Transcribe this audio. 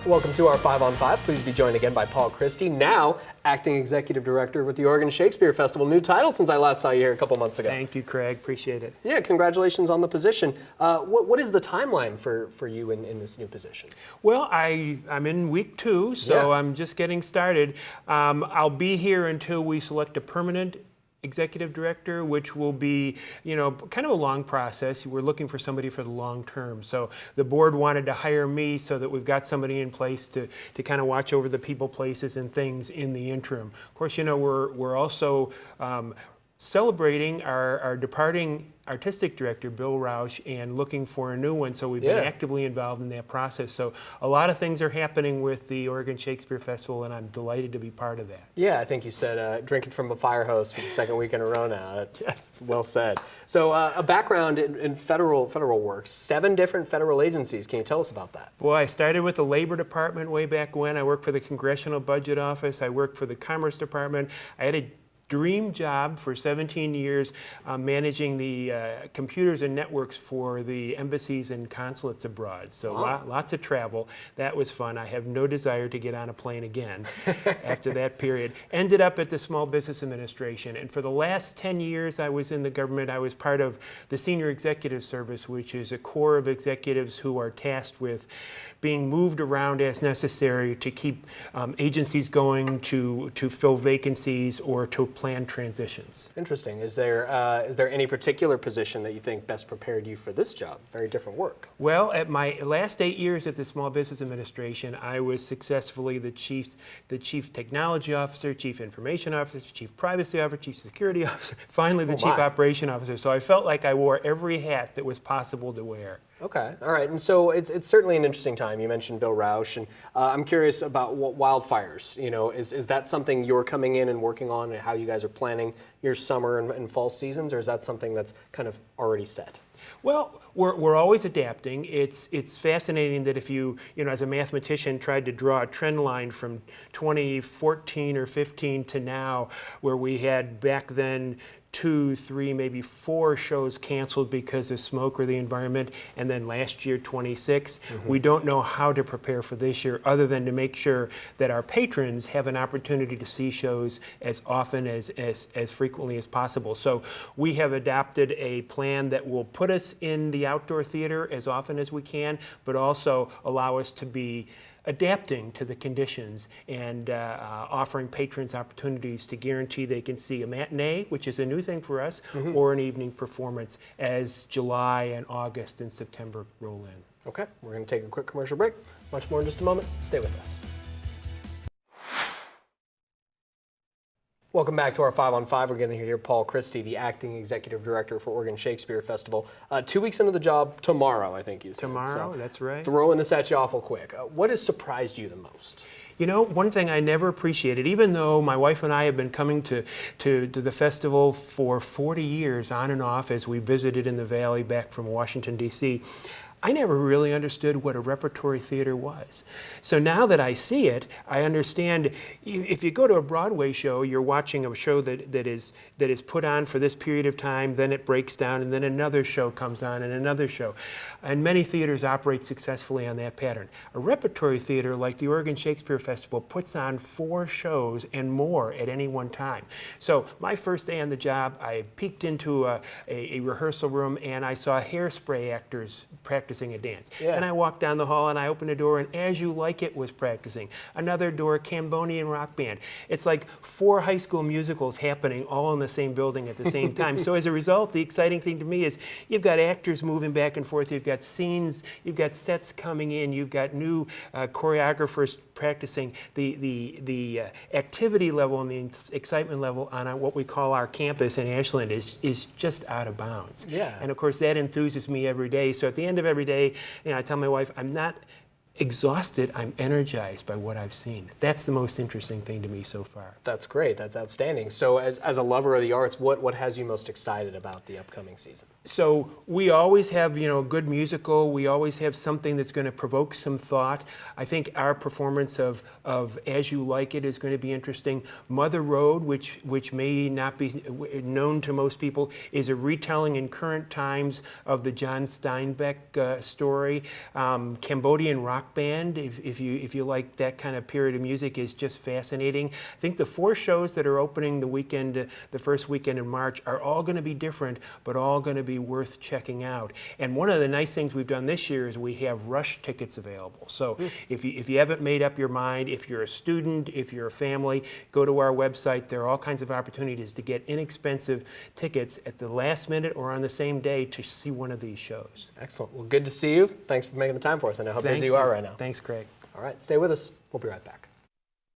Welcome to our 5 on 5. Please be joined again by Paul Christy, now Acting Executive Director with the Oregon Shakespeare Festival. New title since I last saw you here a couple months ago. Thank you, Craig. Appreciate it. Yeah, congratulations on the position. What is the timeline for you in this new position? Well, I'm in week 2, so yeah. I'm just getting started. I'll be here until we select a permanent executive director, which will be, kind of a long process. We're looking for somebody for the long term. So the board wanted to hire me so that we've got somebody in place to kind of watch over the people, places, and things in the interim. Of course, we're also celebrating our departing artistic director, Bill Rausch, and looking for a new one. So we've been actively involved in that process. So a lot of things are happening with the Oregon Shakespeare Festival, and I'm delighted to be part of that. Yeah, I think you said drinking from a fire hose for the second week in a row now. That's well said. So a background in federal work, 7 different federal agencies. Can you tell us about that? Well, I started with the Labor Department way back when. I worked for the Congressional Budget Office. I worked for the Commerce Department. I had a dream job for 17 years managing the computers and networks for the embassies and consulates abroad. So lots of travel. That was fun. I have no desire to get on a plane again after that period. Ended up at the Small Business Administration. And for the last 10 years I was in the government, I was part of the Senior Executive Service, which is a corps of executives who are tasked with being moved around as necessary to keep agencies going, to fill vacancies or to plan transitions. Interesting. Is there any particular position that you think best prepared you for this job? Very different work. Well, at my last 8 years at the Small Business Administration, I was successfully the chief technology officer, chief information officer, chief privacy officer, chief security officer, finally the chief operation officer. So I felt like I wore every hat that was possible to wear. Okay, all right, and so it's certainly an interesting time. You mentioned Bill Rausch, and I'm curious about what wildfires. Is that something you're coming in and working on, and how you guys are planning your summer and fall seasons, or is that something that's kind of already set? Well, we're always adapting. It's fascinating that if you as a mathematician tried to draw a trend line from 2014 or 15 to now, where we had back then 2, 3, maybe 4 shows canceled because of smoke or the environment, and then last year 26. We don't know how to prepare for this year other than to make sure that our patrons have an opportunity to see shows as often as frequently as possible. So we have adopted a plan that will put us in the outdoor theater as often as we can, but also allow us to be adapting to the conditions and offering patrons opportunities to guarantee they can see a matinee, which is a new thing for us, or an evening performance as July and August and September roll in. Okay, we're going to take a quick commercial break. Much more in just a moment. Stay with us. Welcome back to our 5 on 5. We're going to hear Paul Christy, the Acting Executive Director for Oregon Shakespeare Festival. 2 weeks into the job tomorrow, I think you said. Tomorrow, so that's right. Throwing this at you awful quick. What has surprised you the most? One thing I never appreciated, even though my wife and I have been coming to the festival for 40 years on and off as we visited in the Valley back from Washington, D.C., I never really understood what a repertory theater was. So now that I see it, I understand if you go to a Broadway show, you're watching a show that is put on for this period of time, then it breaks down, and then another show comes on and another show. And many theaters operate successfully on that pattern. A repertory theater like the Oregon Shakespeare Festival puts on 4 shows and more at any one time. So my first day on the job, I peeked into a rehearsal room and I saw hairspray actors practicing a dance. And I walked down the hall and I opened a door and As You Like It was practicing. Another door, Cambodian rock band. It's like 4 high school musicals happening all in the same building at the same time. So as a result, the exciting thing to me is you've got actors moving back and forth, you've got scenes, you've got sets coming in, you've got new choreographers practicing. The activity level and the excitement level on what we call our campus in Ashland is just out of bounds. And of course that enthuses me every day. So at the end of every day, I tell my wife, I'm not exhausted, I'm energized by what I've seen. That's the most interesting thing to me so far. That's great. That's outstanding. So as a lover of the arts, what has you most excited about the upcoming season? So we always have, a good musical. We always have something that's going to provoke some thought. I think our performance of As You Like It is going to be interesting. Mother Road, which may not be known to most people, is a retelling in current times of the John Steinbeck story. Cambodian rock rock band, if you like that kind of period of music, is just fascinating. I think the 4 shows that are opening the first weekend in March are all going to be different, but all going to be worth checking out. And one of the nice things we've done this year is we have rush tickets available. So if you haven't made up your mind, if you're a student, if you're a family, go to our website. There are all kinds of opportunities to get inexpensive tickets at the last minute or on the same day to see one of these shows. Excellent. Well, good to see you. Thanks for making the time for us. I know how busy you are right now. Thanks, Craig. All right, stay with us. We'll be right back.